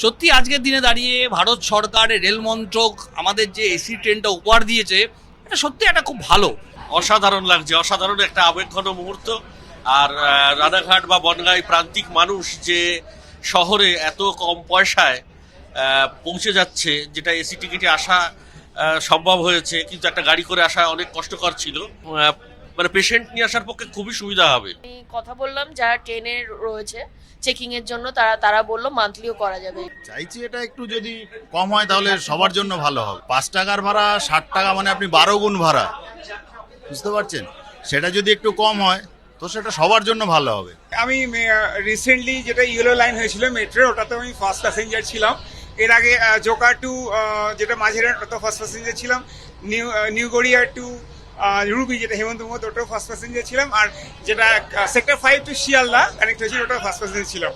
সত্যি আজকের দিনে দাঁড়িয়ে ভারত সরকার রেল মন্ত্রক আমাদের যে এসি ট্রেনটা উপহার দিয়েছে, এটা সত্যি একটা খুব ভালো। অসাধারণ লাগছে, অসাধারণ একটা আবেগঘন মুহূর্ত। আর রানাঘাট বা বনগাঁই প্রান্তিক মানুষ যে শহরে এত কম পয়সায় পৌঁছে যাচ্ছে, যেটা এসি টিকিটে আসা সম্ভব হয়েছে, কিন্তু একটা গাড়ি করে আসা অনেক কষ্টকর ছিল। মানে পেশেন্ট নিয়ে আসার পক্ষে খুবই সুবিধা হবে। আমি কথা বললাম যারা ট্রেনের রয়েছে চেকিং এর জন্য, তারা বললো মান্থলিও করা যাবে। চাইছি এটা একটু যদি কম হয় তাহলে সবার জন্য ভালো হবে। 5 টাকার ভাড়া 60 টাকা, মানে আপনি 12 গুণ ভাড়া, বুঝতে পারছেন? সেটা যদি একটু কম হয় তো সেটা সবার জন্য ভালো হবে। আমি রিসেন্টলি যেটা ইয়েলো লাইন হয়েছিল মেট্রো, ওটাতে আমি ফার্স্ট প্যাসেঞ্জার ছিলাম। এর আগে জোকা টু যেটা মাঝের ওটা ফার্স্ট প্যাসেঞ্জার ছিলাম। নিউ গড়িয়া টু রুবি যেটা হেমন্ত মুখত, ওটাও ফার্স্ট প্যাসেঞ্জার ছিলাম। আর যেটা সেক্টর 5 টু শিয়ালদা কানেক্ট হয়েছিল, ওটাও ফার্স্ট প্যাসেঞ্জার ছিলাম।